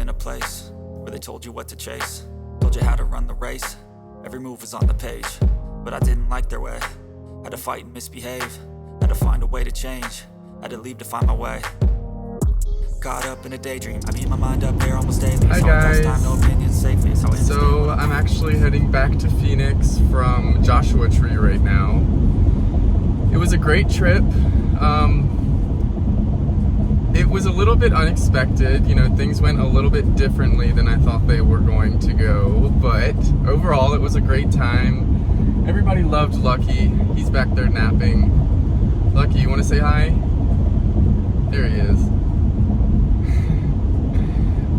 in a place where they told you what to chase, told you how to run the race. Every move was on the page, but I didn't like their way. Had to fight and misbehave, had to find a way to change, had to leave to find my way. Caught up in a daydream, I beat my mind up there almost daily. Hi guys. Time, no opinions, safely. So I'm actually heading back to Phoenix from Joshua Tree right now. It was a great trip. It was a little bit unexpected, you know, things went a little bit differently than I thought they were going to go, but overall it was a great time. Everybody loved Lucky. He's back there napping. Lucky, you want to say hi? There he is.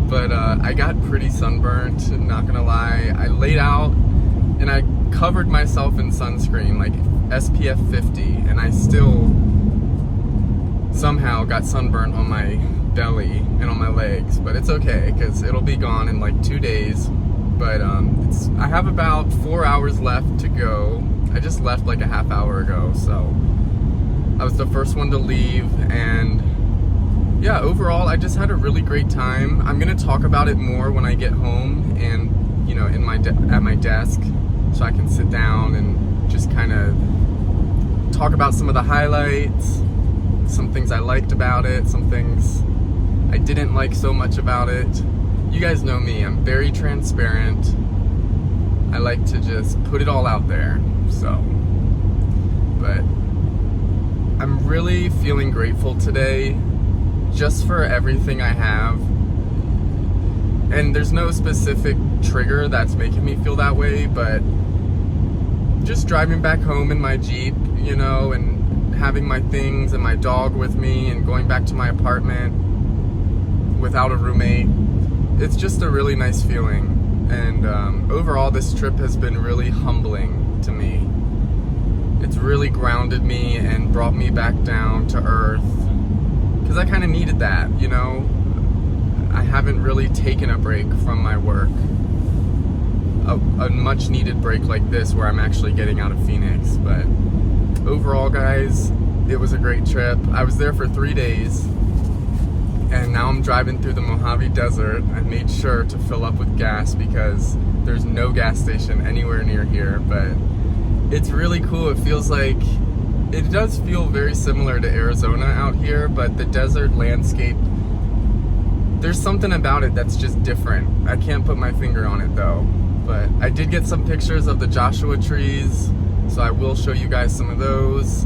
But I got pretty sunburnt, not gonna lie. I laid out and I covered myself in sunscreen, like SPF 50, and I still somehow got sunburnt on my belly and on my legs, but it's okay because it'll be gone in like 2 days. But I have about 4 hours left to go. I just left like a half hour ago, so I was the first one to leave. And yeah, overall I just had a really great time. I'm gonna talk about it more when I get home and, you know, in my at my desk, so I can sit down and just kind of talk about some of the highlights, some things I liked about it, some things I didn't like so much about it. You guys know me, I'm very transparent. I like to just put it all out there, so. But I'm really feeling grateful today just for everything I have. And there's no specific trigger that's making me feel that way, but just driving back home in my Jeep, you know, and having my things and my dog with me and going back to my apartment without a roommate, it's just a really nice feeling. And overall this trip has been really humbling to me. It's really grounded me and brought me back down to earth, because I kind of needed that, you know. I haven't really taken a break from my work, a much needed break like this where I'm actually getting out of Phoenix. But overall, guys, it was a great trip. I was there for 3 days, and now I'm driving through the Mojave Desert. I made sure to fill up with gas because there's no gas station anywhere near here, but it's really cool. It feels like, it does feel very similar to Arizona out here, but the desert landscape, there's something about it that's just different. I can't put my finger on it though, but I did get some pictures of the Joshua trees, so I will show you guys some of those.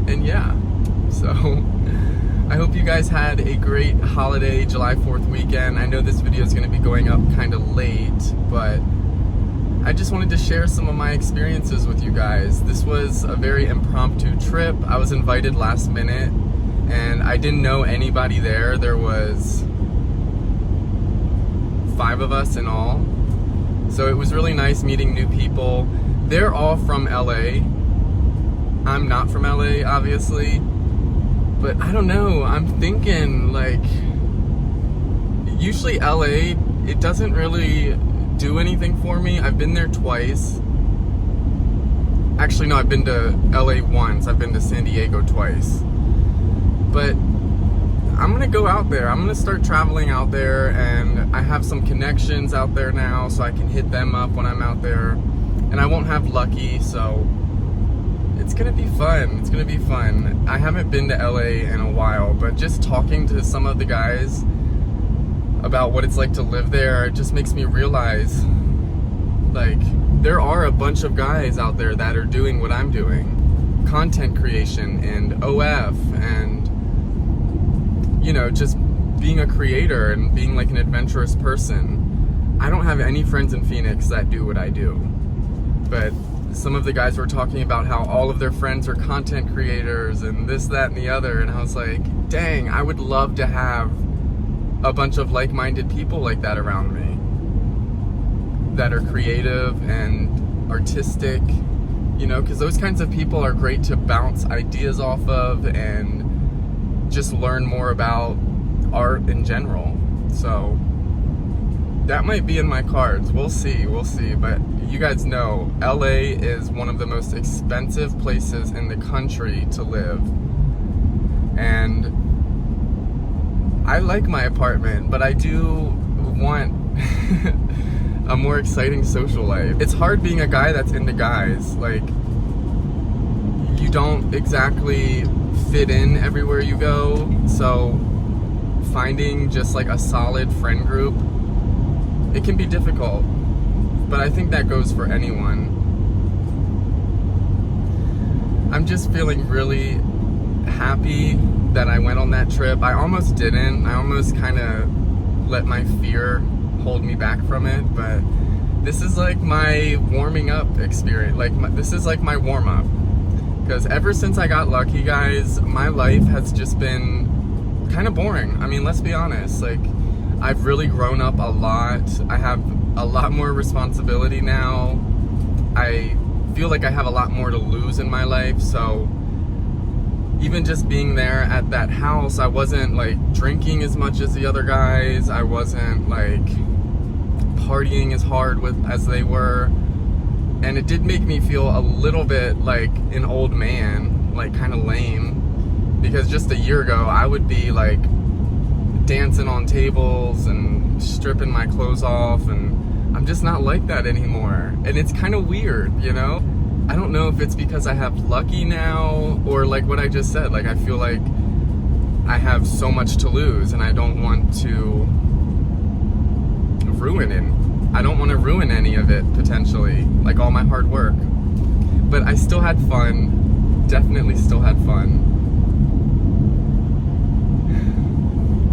And yeah, so I hope you guys had a great holiday July 4th weekend. I know this video is going to be going up kind of late, but I just wanted to share some of my experiences with you guys. This was a very impromptu trip. I was invited last minute, and I didn't know anybody there. There was 5 of us in all. So it was really nice meeting new people. They're all from LA. I'm not from LA, obviously. But I don't know, I'm thinking like, usually LA, it doesn't really do anything for me. I've been there twice. Actually, no, I've been to LA once. I've been to San Diego twice. But I'm gonna go out there. I'm gonna start traveling out there, and I have some connections out there now, so I can hit them up when I'm out there. And I won't have Lucky, so it's gonna be fun. It's gonna be fun. I haven't been to LA in a while, but just talking to some of the guys about what it's like to live there, it just makes me realize, like, there are a bunch of guys out there that are doing what I'm doing. Content creation and OF and, you know, just being a creator and being like an adventurous person. I don't have any friends in Phoenix that do what I do. But some of the guys were talking about how all of their friends are content creators and this, that, and the other. And I was like, dang, I would love to have a bunch of like-minded people like that around me that are creative and artistic, you know, because those kinds of people are great to bounce ideas off of and just learn more about art in general. So that might be in my cards. We'll see, but you guys know LA is one of the most expensive places in the country to live, and I like my apartment, but I do want a more exciting social life. It's hard being a guy that's into guys. Like, you don't exactly fit in everywhere you go, so finding just like a solid friend group, it can be difficult, but I think that goes for anyone. I'm just feeling really happy that I went on that trip. I almost didn't. I almost kind of let my fear hold me back from it, but this is like my warming up experience. This is like my warm up, because ever since I got lucky, guys, my life has just been kind of boring. I mean, let's be honest. Like, I've really grown up a lot. I have a lot more responsibility now. I feel like I have a lot more to lose in my life, so even just being there at that house, I wasn't like drinking as much as the other guys. I wasn't like partying as hard as they were, and it did make me feel a little bit like an old man, like kind of lame, because just a year ago I would be like dancing on tables and stripping my clothes off, and I'm just not like that anymore, and it's kind of weird, you know? I don't know if it's because I have lucky now, or like what I just said, like I feel like I have so much to lose and I don't want to ruin it. I don't want to ruin any of it, potentially, like all my hard work. But I still had fun, definitely still had fun.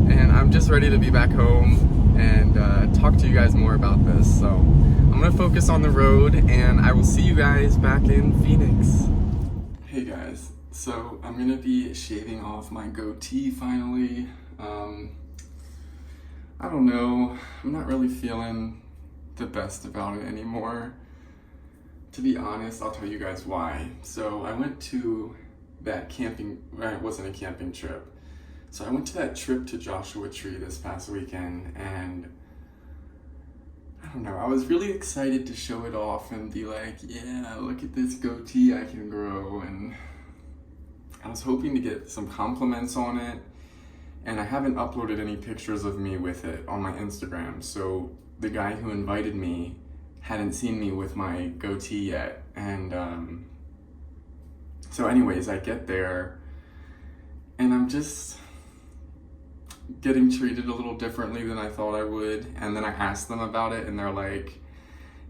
And I'm just ready to be back home and talk to you guys more about this. So I'm gonna focus on the road, and I will see you guys back in Phoenix. Hey guys, so I'm gonna be shaving off my goatee finally. I don't know, I'm not really feeling the best about it anymore. To be honest, I'll tell you guys why. So I went to that camping, it wasn't a camping trip. So I went to that trip to Joshua Tree this past weekend, and I don't know, I was really excited to show it off and be like, yeah, look at this goatee I can grow, and I was hoping to get some compliments on it, and I haven't uploaded any pictures of me with it on my Instagram, so the guy who invited me hadn't seen me with my goatee yet, and so anyways, I get there, and I'm just getting treated a little differently than I thought I would. And then I asked them about it, and they're like,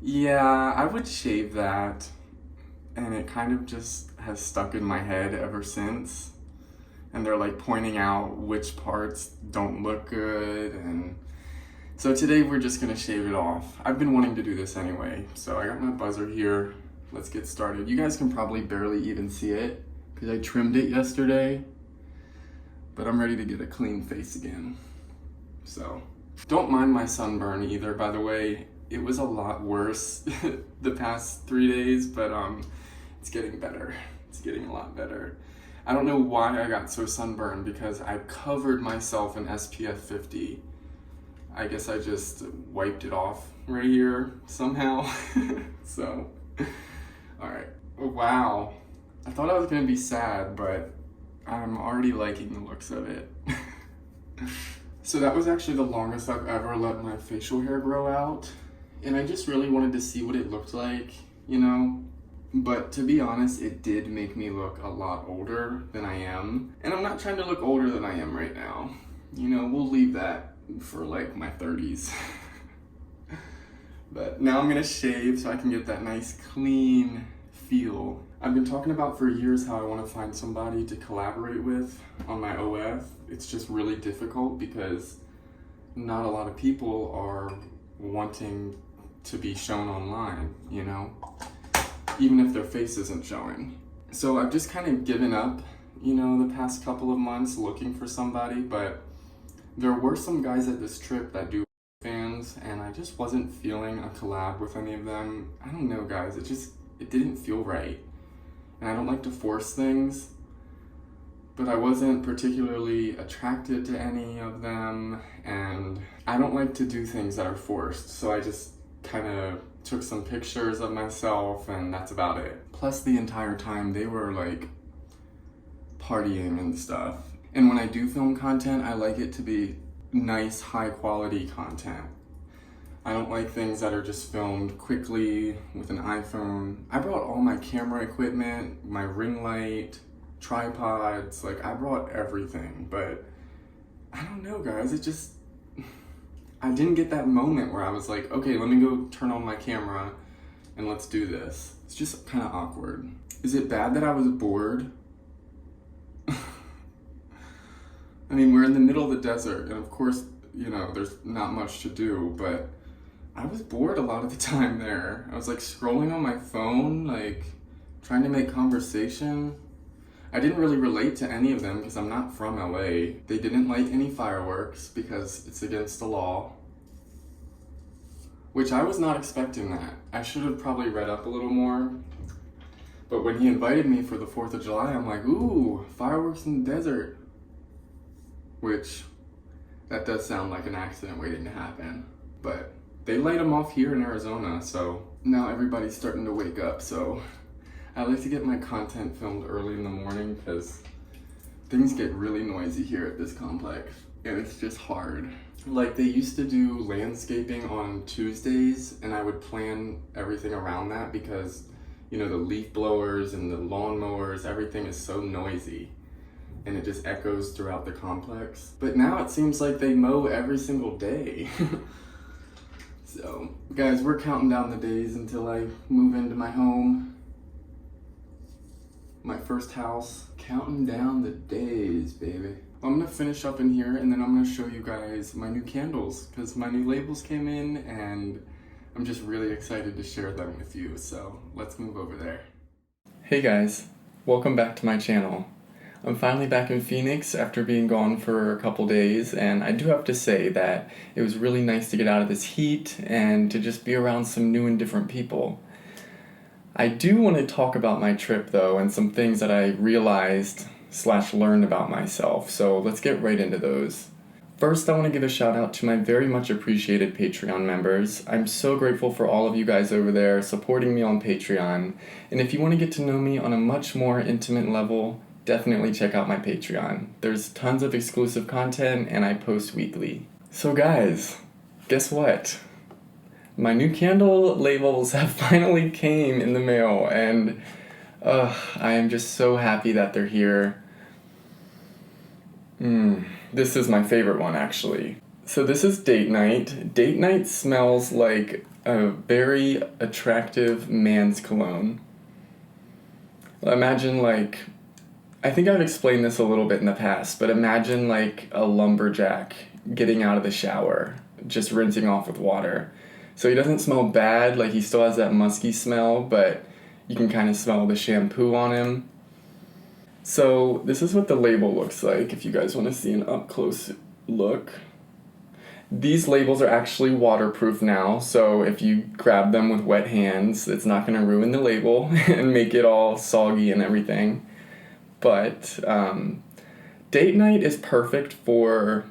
yeah, I would shave that. And it kind of just has stuck in my head ever since. And they're like pointing out which parts don't look good. And so today we're just gonna shave it off. I've been wanting to do this anyway. So I got my buzzer here. Let's get started. You guys can probably barely even see it because I trimmed it yesterday. But I'm ready to get a clean face again. So, don't mind my sunburn either, by the way. It was a lot worse the past 3 days, but it's getting better. It's getting a lot better. I don't know why I got so sunburned, because I covered myself in SPF 50. I guess I just wiped it off right here somehow. So, alright. Wow. I thought I was gonna be sad, but I'm already liking the looks of it. So that was actually the longest I've ever let my facial hair grow out. And I just really wanted to see what it looked like, you know? But to be honest, it did make me look a lot older than I am. And I'm not trying to look older than I am right now. You know, we'll leave that for like my 30s. But now I'm gonna shave so I can get that nice clean feel. I've been talking about for years how I want to find somebody to collaborate with on my OF. It's just really difficult because not a lot of people are wanting to be shown online, you know, even if their face isn't showing. So I've just kind of given up, you know, the past couple of months looking for somebody, but there were some guys at this trip that do fans, and I just wasn't feeling a collab with any of them. I don't know, guys, it didn't feel right. And I don't like to force things, but I wasn't particularly attracted to any of them, and I don't like to do things that are forced, so I just kind of took some pictures of myself, and that's about it. Plus, the entire time they were like partying and stuff. And when I do film content, I like it to be nice, high quality content. I don't like things that are just filmed quickly with an iPhone. I brought all my camera equipment, my ring light, tripods, like I brought everything, but I don't know, guys, I didn't get that moment where I was like, okay, let me go turn on my camera and let's do this. It's just kind of awkward. Is it bad that I was bored? I mean, we're in the middle of the desert, and of course, you know, there's not much to do, but I was bored a lot of the time there. I was like scrolling on my phone, like trying to make conversation. I didn't really relate to any of them because I'm not from LA. They didn't light any fireworks because it's against the law, which I was not expecting that. I should have probably read up a little more. But when he invited me for the 4th of July, I'm like, ooh, fireworks in the desert. Which, that does sound like an accident waiting to happen. But they light them off here in Arizona, so now everybody's starting to wake up. So I like to get my content filmed early in the morning because things get really noisy here at this complex, and it's just hard. Like, they used to do landscaping on Tuesdays, and I would plan everything around that because, you know, the leaf blowers and the lawn mowers, everything is so noisy, and it just echoes throughout the complex. But now it seems like they mow every single day. So, guys, we're counting down the days until I move into my home. My first house. Counting down the days, baby. I'm gonna finish up in here and then I'm gonna show you guys my new candles because my new labels came in and I'm just really excited to share them with you. So let's move over there. Hey guys, welcome back to my channel. I'm finally back in Phoenix after being gone for a couple days, and I do have to say that it was really nice to get out of this heat and to just be around some new and different people. I do want to talk about my trip though and some things that I realized / learned about myself, so let's get right into those. First, I want to give a shout out to my very much appreciated Patreon members. I'm so grateful for all of you guys over there supporting me on Patreon, and if you want to get to know me on a much more intimate level, definitely check out my Patreon. There's tons of exclusive content and I post weekly. So guys, guess what? My new candle labels have finally came in the mail, and I am just so happy that they're here. This is my favorite one, actually. So this is Date Night. Date Night smells like a very attractive man's cologne. Imagine like, I think I've explained this a little bit in the past, but imagine like a lumberjack getting out of the shower, just rinsing off with water. So he doesn't smell bad, like he still has that musky smell, but you can kind of smell the shampoo on him. So this is what the label looks like, if you guys want to see an up-close look. These labels are actually waterproof now, so if you grab them with wet hands, it's not going to ruin the label and make it all soggy and everything. But Date Night is perfect for,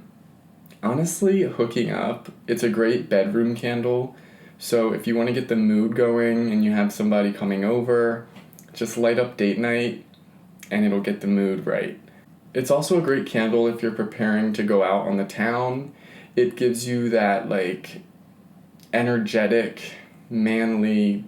honestly, hooking up. It's a great bedroom candle, so if you want to get the mood going and you have somebody coming over, just light up Date Night and it'll get the mood right. It's also a great candle if you're preparing to go out on the town. It gives you that like energetic, manly,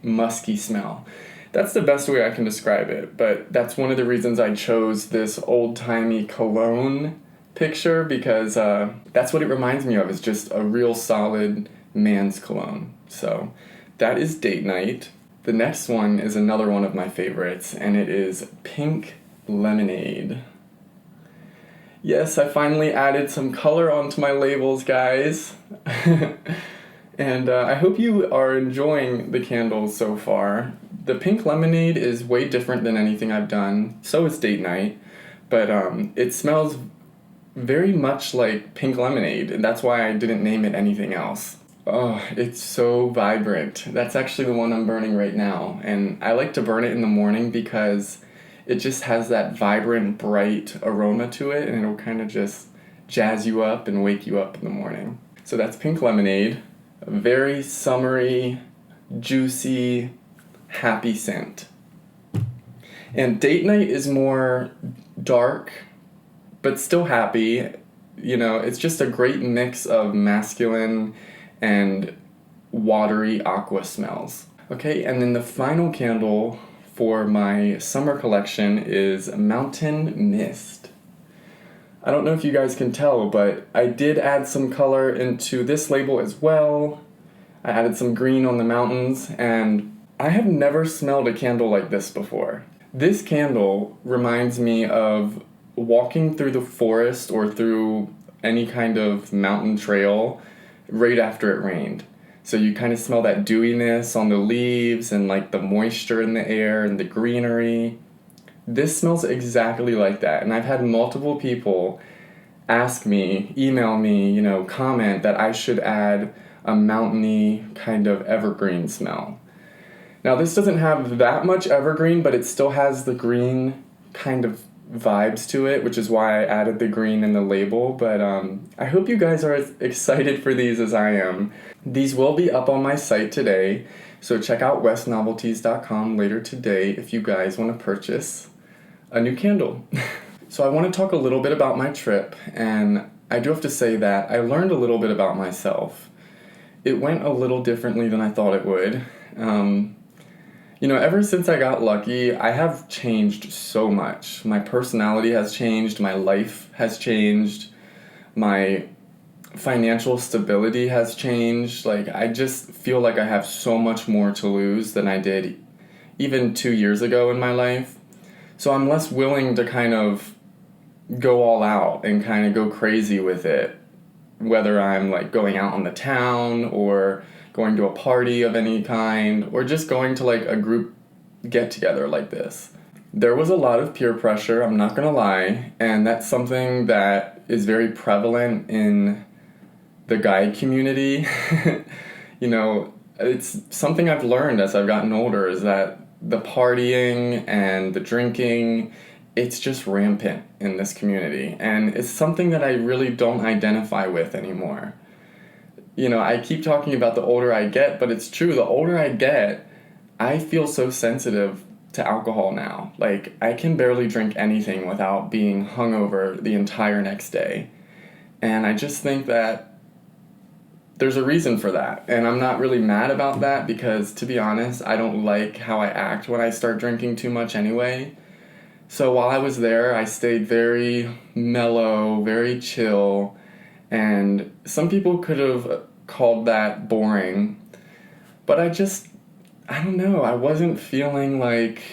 musky smell. That's the best way I can describe it, but that's one of the reasons I chose this old-timey cologne picture, because that's what it reminds me of, is just a real solid man's cologne. So that is Date Night. The next one is another one of my favorites, and it is Pink Lemonade. Yes, I finally added some color onto my labels, guys. And I hope you are enjoying the candles so far. The Pink Lemonade is way different than anything I've done. So is Date Night, but it smells very much like pink lemonade, and that's why I didn't name it anything else. Oh, it's so vibrant. That's actually the one I'm burning right now, and I like to burn it in the morning because it just has that vibrant, bright aroma to it, and it'll kind of just jazz you up and wake you up in the morning. So that's Pink Lemonade, a very summery, juicy, happy scent. And Date Night is more dark, but still happy. You know, it's just a great mix of masculine and watery aqua smells. Okay, and then the final candle for my summer collection is Mountain Mist. I don't know if you guys can tell, but I did add some color into this label as well. I added some green on the mountains, and I have never smelled a candle like this before. This candle reminds me of walking through the forest or through any kind of mountain trail right after it rained. So you kind of smell that dewiness on the leaves and like the moisture in the air and the greenery. This smells exactly like that, and I've had multiple people ask me, email me, you know, comment that I should add a mountainy kind of evergreen smell. Now this doesn't have that much evergreen, but it still has the green kind of vibes to it, which is why I added the green in the label. But I hope you guys are as excited for these as I am. These will be up on my site today, so check out westnovelties.com later today if you guys want to purchase a new candle. So I want to talk a little bit about my trip, and I do have to say that I learned a little bit about myself. It went a little differently than I thought it would. You know, ever since I got lucky, I have changed so much. My personality has changed, my life has changed, my financial stability has changed. Like, I just feel like I have so much more to lose than I did even 2 years ago in my life. So I'm less willing to kind of go all out and kind of go crazy with it, whether I'm like going out on the town or going to a party of any kind, or just going to like a group get-together like this. There was a lot of peer pressure, I'm not gonna lie, and that's something that is very prevalent in the guy community. You know, it's something I've learned as I've gotten older, is that the partying and the drinking, it's just rampant in this community, and it's something that I really don't identify with anymore. You know, I keep talking about the older I get, but it's true, the older I get, I feel so sensitive to alcohol now. Like, I can barely drink anything without being hungover the entire next day. And I just think that there's a reason for that. And I'm not really mad about that because, to be honest, I don't like how I act when I start drinking too much anyway. So while I was there, I stayed very mellow, very chill, and some people could have called that boring, but I don't know, I wasn't feeling like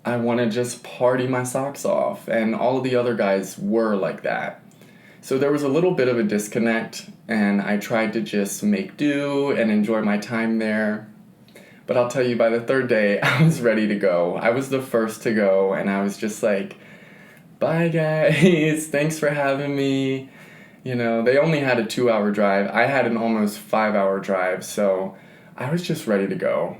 I want to just party my socks off, and all of the other guys were like that. So there was a little bit of a disconnect, and I tried to just make do and enjoy my time there. But I'll tell you, by the third day, I was ready to go. I was the first to go, and I was just like, bye guys, thanks for having me. You know, they only had a 2-hour drive. I had an almost 5-hour drive, so I was just ready to go,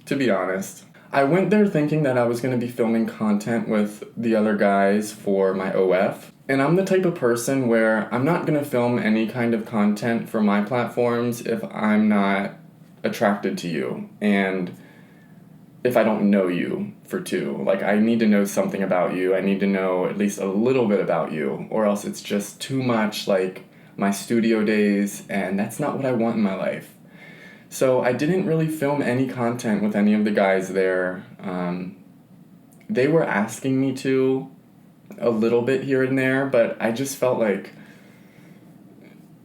to be honest. I went there thinking that I was going to be filming content with the other guys for my OF, and I'm the type of person where I'm not going to film any kind of content for my platforms if I'm not attracted to you, and if I don't know you for two. Like, I need to know something about you. I need to know at least a little bit about you, or else it's just too much like my studio days, and that's not what I want in my life. So I didn't really film any content with any of the guys there. They were asking me to a little bit here and there, but I just felt like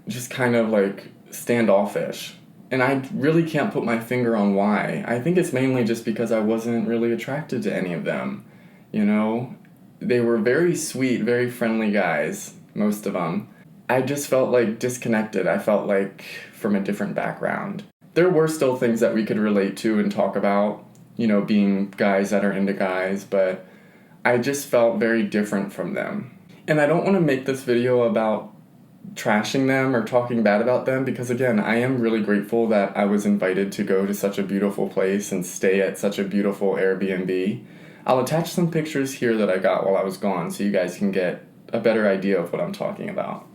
just kind of like standoffish. And I really can't put my finger on why. I think it's mainly just because I wasn't really attracted to any of them. You know, they were very sweet, very friendly guys, most of them. I just felt like disconnected. I felt like from a different background. There were still things that we could relate to and talk about, you know, being guys that are into guys, but I just felt very different from them. And I don't want to make this video about trashing them or talking bad about them, because again, I am really grateful that I was invited to go to such a beautiful place and stay at such a beautiful Airbnb. I'll attach some pictures here that I got while I was gone so you guys can get a better idea of what I'm talking about.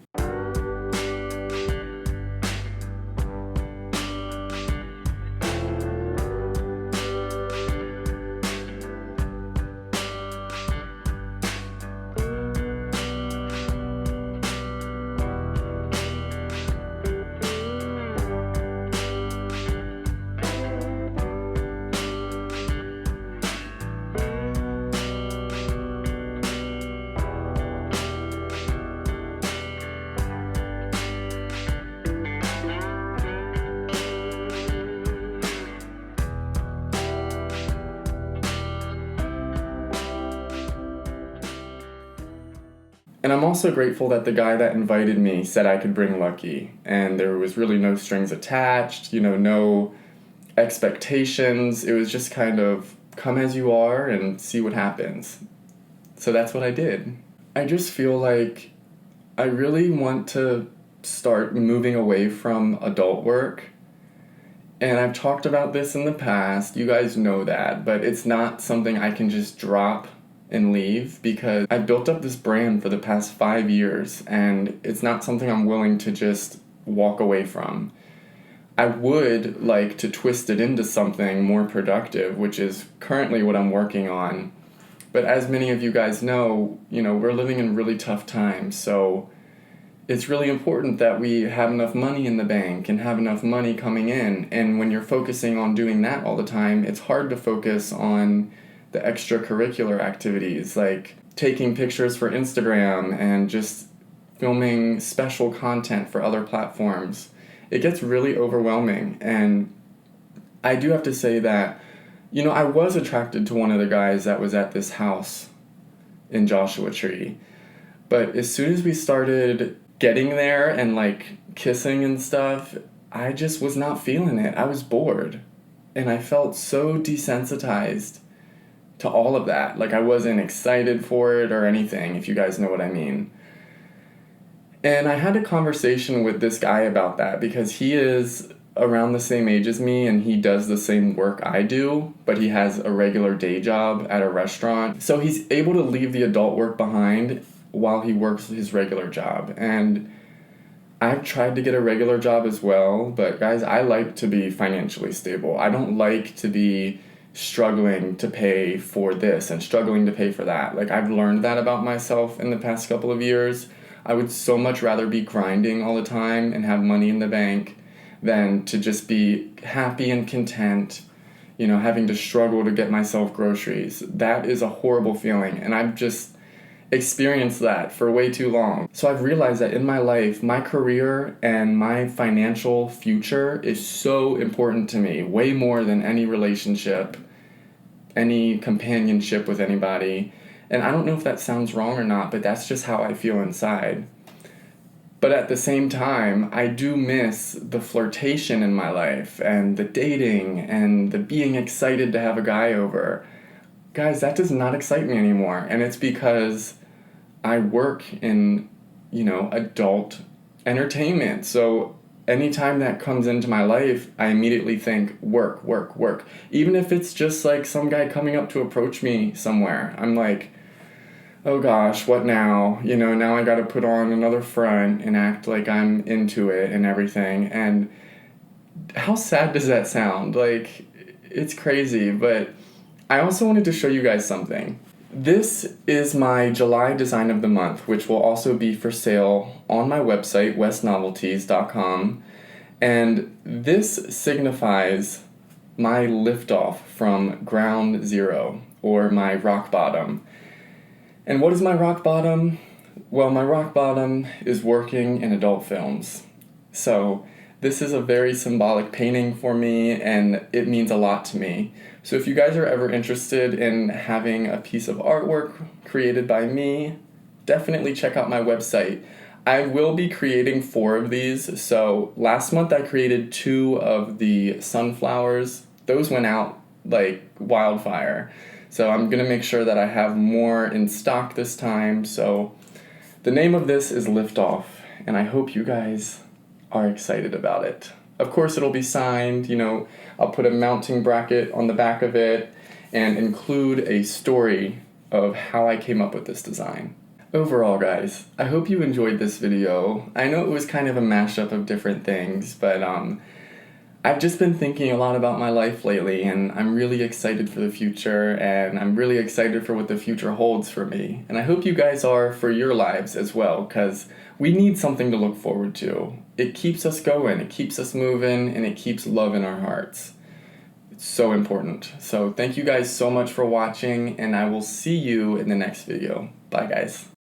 And I'm also grateful that the guy that invited me said I could bring Lucky, and there was really no strings attached, no expectations. It was just kind of come as you are and see what happens. So that's what I did. I just feel like I really want to start moving away from adult work. And I've talked about this in the past, you guys know that, but it's not something I can just drop and leave because I've built up this brand for the past 5 years and it's not something I'm willing to just walk away from. I would like to twist it into something more productive, which is currently what I'm working on. But as many of you guys know, we're living in really tough times, so it's really important that we have enough money in the bank and have enough money coming in. And when you're focusing on doing that all the time, it's hard to focus on the extracurricular activities like taking pictures for Instagram and just filming special content for other platforms. It gets really overwhelming, and I do have to say that, I was attracted to one of the guys that was at this house in Joshua Tree, but as soon as we started getting there and kissing and stuff, I just was not feeling it. I was bored, and I felt so desensitized to all of that. I wasn't excited for it or anything, if you guys know what I mean. And I had a conversation with this guy about that because he is around the same age as me and he does the same work I do, but he has a regular day job at a restaurant. So he's able to leave the adult work behind while he works his regular job. And I've tried to get a regular job as well, but guys, I like to be financially stable. I don't like to be struggling to pay for this and struggling to pay for that. I've learned that about myself in the past couple of years. I would so much rather be grinding all the time and have money in the bank than to just be happy and content, having to struggle to get myself groceries. That is a horrible feeling, and I've just experienced that for way too long. So I've realized that in my life, my career and my financial future is so important to me, way more than any relationship, any companionship with anybody. And I don't know if that sounds wrong or not, but that's just how I feel inside. But at the same time, I do miss the flirtation in my life and the dating and the being excited to have a guy over. Guys, that does not excite me anymore. And it's because I work in, adult entertainment. So anytime that comes into my life, I immediately think work, work, work. Even if it's just some guy coming up to approach me somewhere, I'm like, oh gosh, what now? Now I gotta put on another front and act like I'm into it and everything. And how sad does that sound? It's crazy, but I also wanted to show you guys something. This is my July design of the month, which will also be for sale on my website, westnovelties.com. And this signifies my liftoff from ground zero, or my rock bottom. And what is my rock bottom? Well, my rock bottom is working in adult films. So this is a very symbolic painting for me, and it means a lot to me. So if you guys are ever interested in having a piece of artwork created by me, definitely check out my website. I will be creating 4 of these. So last month I created 2 of the sunflowers. Those went out like wildfire. So I'm going to make sure that I have more in stock this time. So the name of this is Liftoff, and I hope you guys are excited about it. Of course, it'll be signed, I'll put a mounting bracket on the back of it and include a story of how I came up with this design. Overall, guys, I hope you enjoyed this video. I know it was kind of a mashup of different things, but I've just been thinking a lot about my life lately, and I'm really excited for the future, and I'm really excited for what the future holds for me. And I hope you guys are for your lives as well, because we need something to look forward to. It keeps us going, it keeps us moving, and it keeps love in our hearts. It's so important. So thank you guys so much for watching, and I will see you in the next video. Bye, guys.